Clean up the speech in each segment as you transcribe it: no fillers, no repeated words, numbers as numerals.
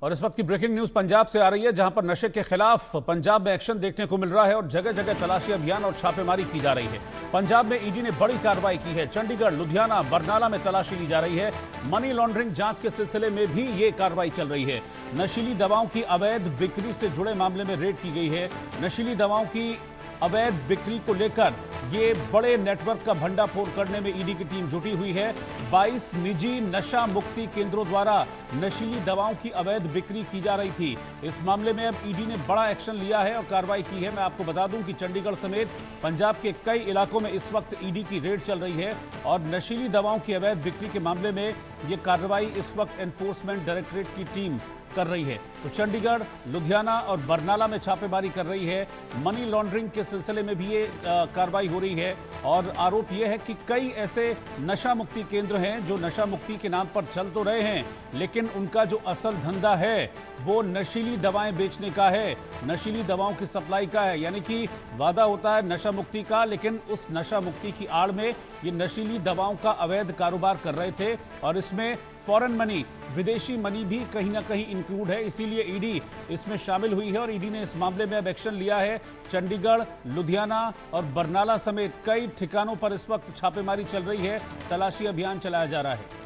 और इस वक्त की ब्रेकिंग न्यूज पंजाब से आ रही है, जहां पर नशे के खिलाफ पंजाब में एक्शन देखने को मिल रहा है और जगह जगह तलाशी अभियान और छापेमारी की जा रही है। पंजाब में ईडी ने बड़ी कार्रवाई की है। चंडीगढ़, लुधियाना, बरनाला में तलाशी ली जा रही है। मनी लॉन्ड्रिंग जांच के सिलसिले में भी ये कार्रवाई चल रही है। नशीली दवाओं की अवैध बिक्री से जुड़े मामले में रेड की गई है। नशीली दवाओं की अवैध बिक्री को लेकर ये बड़े नेटवर्क का भंडाफोड़ करने में ईडी की टीम जुटी हुई है। 22 निजी नशा मुक्ति केंद्रों द्वारा नशीली दवाओं की अवैध बिक्री की जा रही थी। इस मामले में अब ईडी ने बड़ा एक्शन लिया है और कार्रवाई की है। मैं आपको बता दूं कि चंडीगढ़ समेत पंजाब के कई इलाकों में इस वक्त ईडी की रेड चल रही है और नशीली दवाओं की अवैध बिक्री के मामले में ये कार्रवाई इस वक्त एनफोर्समेंट डायरेक्टरेट की टीम कर रही है। तो चंडीगढ़, लुधियाना और बरनाला में छापेमारी कर रही है। मनी लॉन्ड्रिंग के सिलसिले में भी ये कार्रवाई हो रही है और आरोप यह है कि कई ऐसे नशा मुक्ति केंद्र हैं जो नशा मुक्ति के नाम पर चल तो रहे हैं, लेकिन उनका जो असल धंधा है वो नशीली दवाएं बेचने का है, नशीली दवाओं की सप्लाई का है। यानी कि वादा होता है नशा मुक्ति का, लेकिन उस नशा मुक्ति की आड़ में ये नशीली दवाओं का अवैध कारोबार कर रहे थे और इसमें फॉरेन मनी, विदेशी मनी भी कहीं ना कहीं इंक्लूड है। इसीलिए ईडी इसमें शामिल हुई है और ईडी ने इस मामले में अब एक्शन लिया है। चंडीगढ़, लुधियाना और बरनाला समेत कई ठिकानों पर इस वक्त छापेमारी चल रही है, तलाशी अभियान चलाया जा रहा है।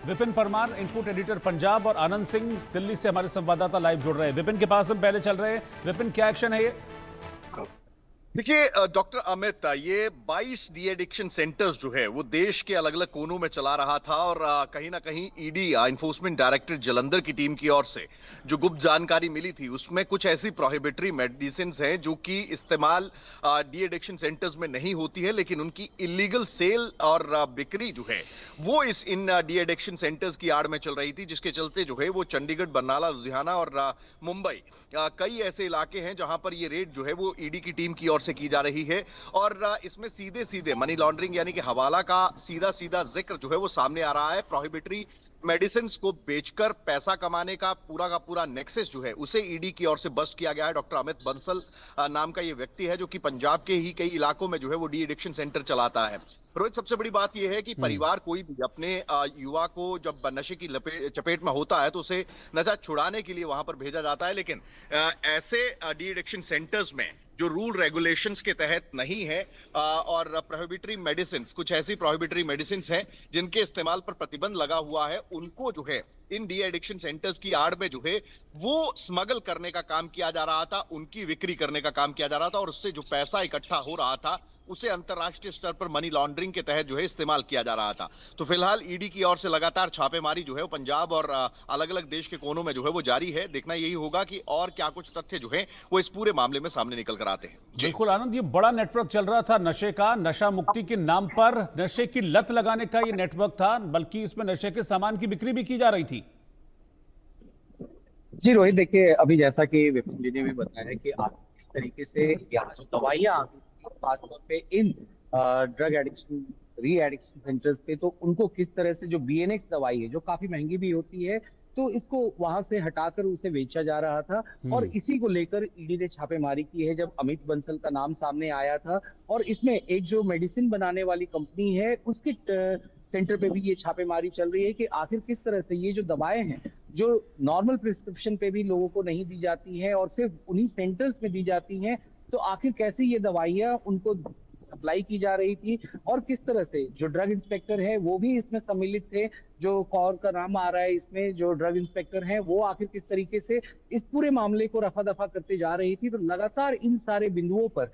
विपिन परमार, इनपुट एडिटर पंजाब, और आनंद सिंह दिल्ली से हमारे संवाददाता लाइव जुड़ रहे हैं। विपिन के पास हम पहले चल रहे हैं। विपिन, क्या एक्शन है ये? देखिए डॉक्टर अमित, ये 22 डी एडिक्शन सेंटर्स जो है वो देश के अलग अलग कोनों में चला रहा था और कहीं ना कहीं ईडी इन्फोर्समेंट डायरेक्टर जलंधर की टीम की ओर से जो गुप्त जानकारी मिली थी उसमें कुछ ऐसी प्रोहिबिटरी मेडिसिन हैं जो कि इस्तेमाल डी एडिक्शन सेंटर्स में नहीं होती है, लेकिन उनकी इलीगल सेल और बिक्री जो है वो इन डी एडिक्शन सेंटर्स की आड़ में चल रही थी, जिसके चलते जो है वो चंडीगढ़, बरनाला, लुधियाना और मुंबई कई ऐसे इलाके हैं जहां पर ये रेड जो है वो ईडी की टीम की ओर से की जा रही है। और इसमें सीधे सीधे मनी लॉन्ड्रिंग यानी कि हवाला का सीधा सीधा जिक्र जो है वो सामने आ रहा है। प्रोहिबिटरी मेडिसिन को बेचकर पैसा कमाने का पूरा नेक्सस जो है उसे ईडी की ओर से बस्ट किया गया है। डॉक्टर अमित बंसल नाम का ये व्यक्ति है जो कि पंजाब के ही कई इलाकों में जो है वो डी एडिक्शन सेंटर चलाता है। रोहित, सबसे बड़ी बात यह है कि परिवार कोई भी अपने युवा को जब नशे की चपेट में होता है तो उसे नशा छुड़ाने के लिए वहां पर भेजा जाता है, लेकिन ऐसे डी एडिक्शन सेंटर्स में जो रूल रेगुलेशंस के तहत नहीं है और प्रोहिबिटरी मेडिसिन, कुछ ऐसी प्रोहिबिटरी मेडिसिन हैं जिनके इस्तेमाल पर प्रतिबंध लगा हुआ है, उनको जो है इन डी एडिक्शन सेंटर्स की आड़ में जो है वो स्मगल करने का काम किया जा रहा था, उनकी बिक्री करने का काम किया जा रहा था और उससे जो पैसा इकट्ठा हो रहा था उसे अंतरराष्ट्रीय स्तर पर मनी लॉन्ड्रिंग के तहत जो है इस्तेमाल किया जा रहा था। तो फिलहाल ईडी की ओर से लगातार छापेमारी जो है वो पंजाब और अलग अलग देश के कोनों में जो है वो जारी है। देखना यही होगा कि और क्या कुछ तथ्य जो है वो इस पूरे मामले में सामने निकल कर आते हैं। बिल्कुल आनंद, ये बड़ा नेटवर्क चल रहा था नशे का, नशा मुक्ति के नाम पर नशे की लत लगाने का ये नेटवर्क था, बल्कि इसमें नशे के सामान की बिक्री भी की जा रही थी। जी रोहित, देखिए अभी जैसा कि विपिन जी ने भी बताया कि आप किस तरीके से यहाँ जो दवाइयाँ आती थी खासतौर पे इन ड्रग एडिक्शन री एडिक्शन सेंटर्स पे, तो उनको किस तरह से जो बीएनएक्स दवाई है जो काफी महंगी भी होती है, तो इसको वहां से हटाकर उसे बेचा जा रहा था। और इसी को लेकर ईडी ने छापेमारी की है जब अमित बंसल का नाम सामने आया था। और इसमें एक जो मेडिसिन बनाने वाली कंपनी है उसके सेंटर पे भी ये छापेमारी चल रही है कि आखिर किस तरह से ये जो दवाएं हैं जो नॉर्मल प्रिस्क्रिप्शन पे भी लोगों को नहीं दी जाती हैं और सिर्फ उन्हीं सेंटर्स में दी जाती हैं, तो आखिर कैसे ये दवाइयां उनको सप्लाई की जा रही थी और किस तरह से जो ड्रग इंस्पेक्टर है वो भी इसमें सम्मिलित थे। जो कौर का नाम आ रहा है इसमें, जो ड्रग इंस्पेक्टर हैं वो आखिर किस तरीके से इस पूरे मामले को रफा दफा करते जा रही थी। तो लगातार इन सारे बिंदुओं पर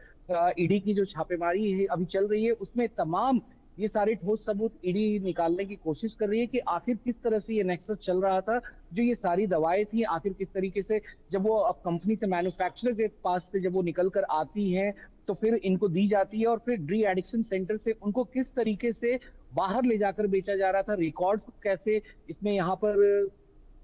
ईडी की जो छापेमारी है अभी चल रही है, उसमें तमाम ये सारे ठोस सबूत ईडी निकालने की कोशिश कर रही है कि आखिर किस तरह से ये नेक्सस चल रहा था। जो ये सारी दवाएं थी आखिर किस तरीके से जब वो अब कंपनी से, मैन्युफैक्चरर के पास से जब वो निकल कर आती हैं तो फिर इनको दी जाती है और फिर डी एडिक्शन सेंटर से उनको किस तरीके से बाहर ले जाकर बेचा जा रहा था, रिकॉर्ड्स कैसे इसमें यहाँ पर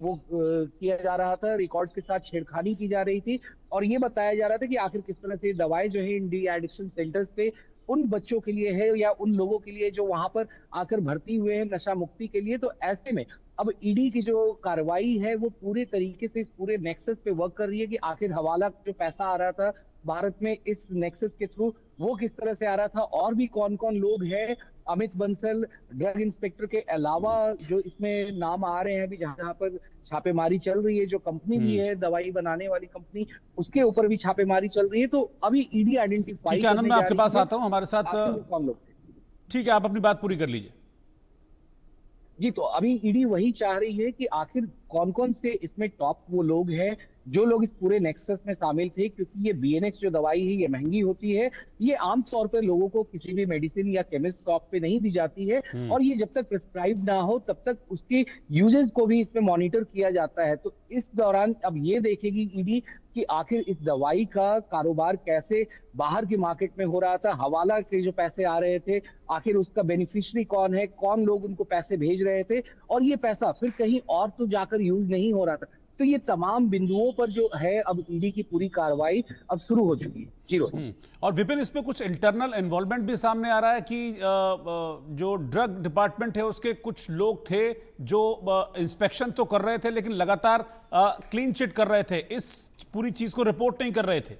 वो किया जा रहा था, रिकॉर्ड्स के साथ छेड़खानी की जा रही थी। और ये बताया जा रहा था कि आखिर किस तरह से दवाएं जो है इन डी एडिक्शन सेंटर्स पे उन बच्चों के लिए है या उन लोगों के लिए जो वहां पर आकर भर्ती हुए हैं नशा मुक्ति के लिए। तो ऐसे में अब ईडी की जो कार्रवाई है वो पूरे तरीके से इस पूरे नेक्सस पे वर्क कर रही है कि आखिर हवाला जो पैसा आ रहा था भारत में इस नेक्सस के थ्रू वो किस तरह से आ रहा था, और भी कौन कौन लोग हैं अमित बंसल ड्रग इंस्पेक्टर के अलावा जो इसमें नाम आ रहे हैं अभी, जहां जहां पर छापेमारी चल रही है, जो कंपनी भी हम्म। है दवाई बनाने वाली कंपनी, उसके ऊपर भी छापेमारी चल रही है। तो अभी ईडी आइडेंटिफाई ठीक है आनंद, करने मैं जा आपके रही पास है आता हूं हमारे साथ। आखिर वो कौन लोग थे। ठीक है, आप अपनी बात पूरी कर लीजिए। जी, तो अभी ईडी वही चाह रही है कि आखिर कौन कौन से इसमें टॉप वो लोग हैं जो लोग इस पूरे नेक्सस में शामिल थे, क्योंकि ये बीएनएक्स जो दवाई है ये महंगी होती है। ये आमतौर पर लोगों को किसी भी मेडिसिन या केमिस्ट शॉप पे नहीं दी जाती है, हम्म। और ये जब तक प्रिस्क्राइब ना हो तब तक उसके यूजेस को भी इसमें मॉनिटर किया जाता है। तो इस दौरान अब ये देखेगी ईडी कि आखिर इस दवाई का कारोबार कैसे बाहर की मार्केट में हो रहा था, हवाला के जो पैसे आ रहे थे, आखिर उसका बेनिफिशियरी कौन है, कौन लोग उनको पैसे भेज रहे थे, और ये पैसा फिर कहीं और तो जाकर यूज नहीं हो रहा था। तो ये तमाम बिंदुओं पर जो है अब ईडी की पूरी कार्रवाई अब शुरू हो चुकी है। जी रोहित। और विपिन, इसमें कुछ इंटरनल इन्वॉल्वमेंट भी सामने आ रहा है कि जो ड्रग डिपार्टमेंट है उसके कुछ लोग थे जो इंस्पेक्शन तो कर रहे थे लेकिन लगातार क्लीन चिट कर रहे थे, इस पूरी चीज को रिपोर्ट नहीं कर रहे थे।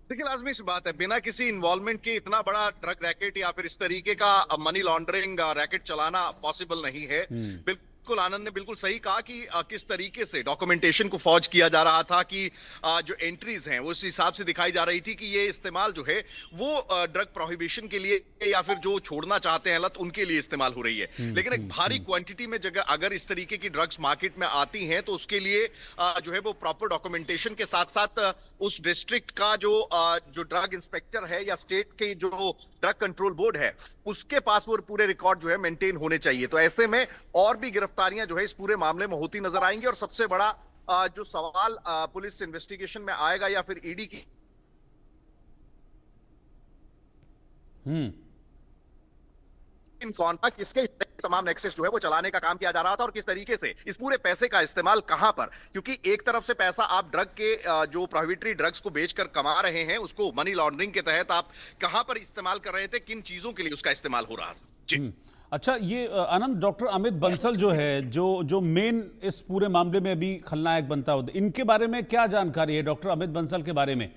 देखिए, लाजमी सी बात है, बिना किसी इन्वॉल्वमेंट के इतना बड़ा ड्रग रैकेट या फिर इस तरीके का मनी लॉन्ड्रिंग रैकेट चलाना पॉसिबल नहीं है। बिल्कुल आनंद ने बिल्कुल सही कहा कि किस तरीके से डॉक्यूमेंटेशन को फॉर्ज किया जा रहा था, कि जो एंट्रीज हैं वो उस हिसाब से दिखाई जा रही थी कि ये इस्तेमाल जो है वो ड्रग प्रोहिबिशन के लिए या फिर जो छोड़ना चाहते हैं लत उनके लिए इस्तेमाल हो रही है। लेकिन एक भारी क्वांटिटी में जगह अगर इस तरीके की ड्रग्स मार्केट में आती हैं तो उसके लिए जो है वो प्रॉपर डॉक्यूमेंटेशन के साथ साथ उस डिस्ट्रिक्ट का जो ड्रग इंस्पेक्टर है या स्टेट के जो ड्रग कंट्रोल बोर्ड है उसके पास वो पूरे रिकॉर्ड जो है मेंटेन होने चाहिए। तो ऐसे में और भी गिरफ्तारियां जो है इस पूरे मामले में होती नजर आएंगी, और सबसे बड़ा जो सवाल पुलिस इन्वेस्टिगेशन में आएगा या फिर ईडी की कौन था, किसके तमाम नेक्सस जो है वो चलाने का काम किया जा रहा था, और किस तरीके से इस पूरे पैसे का इस्तेमाल कहां पर, क्योंकि एक तरफ से पैसा आप ड्रग के जो प्रोहिबिटरी ड्रग्स को बेचकर कमा रहे हैं उसको मनी लॉन्ड्रिंग के तहत आप कहां पर इस्तेमाल कर रहे थे, किन चीजों के लिए उसका इस्तेमाल हो रहा था। जी अच्छा, ये आनंद, डॉक्टर अमित बंसल जो है, जो मेन इस पूरे मामले में अभी खलनायक बनता हो, इनके बारे में क्या जानकारी है डॉक्टर अमित बंसल के बारे में?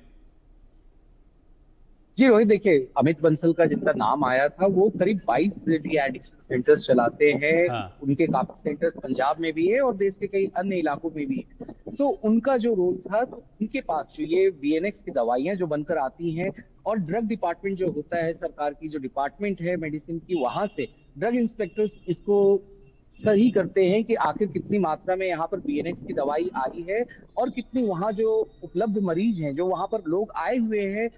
जी रोहित, देखिए अमित बंसल का जिनका नाम आया था वो करीब 22 डी एडिक्शन सेंटर्स चलाते हैं। हाँ। उनके काफी सेंटर्स पंजाब में भी है और देश के कई अन्य इलाकों में भी है। तो उनका जो रोल था, तो उनके पास जो ये बीएनएक्स की दवाइयां जो बनकर आती हैं, और ड्रग डिपार्टमेंट जो होता है सरकार की जो डिपार्टमेंट है मेडिसिन की, वहां से ड्रग इंस्पेक्टर्स इसको सही करते हैं कि आखिर कितनी मात्रा में यहाँ पर बीएनएक्स की दवाई आई है, और कितनी वहाँ जो उपलब्ध मरीज हैं, जो वहां पर लोग आए हुए हैं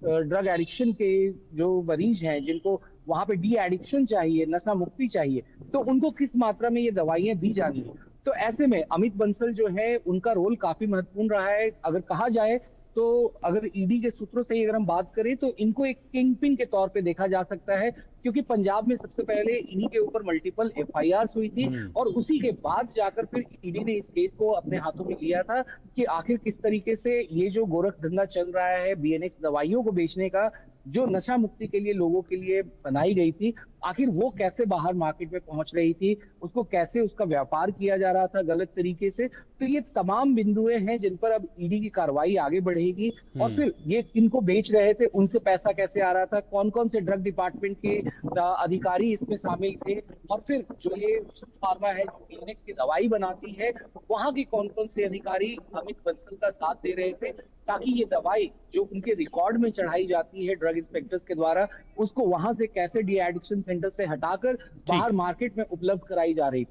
ड्रग एडिक्शन के जो मरीज हैं, जिनको वहां पे डी एडिक्शन चाहिए, नशा मुक्ति चाहिए, तो उनको किस मात्रा में ये दवाइयां दी जानी है। तो ऐसे में अमित बंसल जो है उनका रोल काफी महत्वपूर्ण रहा है। अगर कहा जाए तो अगर ईडी के सूत्रों से अगर हम बात करें तो इनको एक किंग पिन के तौर पे देखा जा सकता है, क्योंकि पंजाब में सबसे पहले इन्हीं के ऊपर मल्टीपल एफआईआर हुई थी, और उसी के बाद जाकर फिर ईडी ने इस केस को अपने हाथों में लिया था कि आखिर किस तरीके से ये जो गोरख धंधा चल रहा है बीएनएक्स दवाइयों को बेचने का, जो नशा मुक्ति के लिए लोगों के लिए बनाई गई थी, आखिर वो कैसे बाहर मार्केट में पहुंच रही थी, उसको कैसे उसका व्यापार किया जा रहा था गलत तरीके से। तो ये तमाम बिंदुएं हैं जिन पर अब ईडी की कार्रवाई आगे बढ़ेगी, और फिर ये किनको बेच रहे थे, उनसे पैसा कैसे आ रहा था, कौन कौन से ड्रग डिपार्टमेंट के अधिकारी इसमें शामिल थे, और फिर जो ये फार्मा है जो बीएनएक्स की दवाई बनाती है, वहां के कौन कौन से अधिकारी अमित बंसल का साथ दे रहे थे, ताकि ये दवाई जो उनके रिकॉर्ड में चढ़ाई जाती है ड्रग इंस्पेक्टर्स के द्वारा, उसको वहां से कैसे डी एडिक्शन सेंटर से हटाकर बाहर मार्केट में उपलब्ध कराई जा रही थी।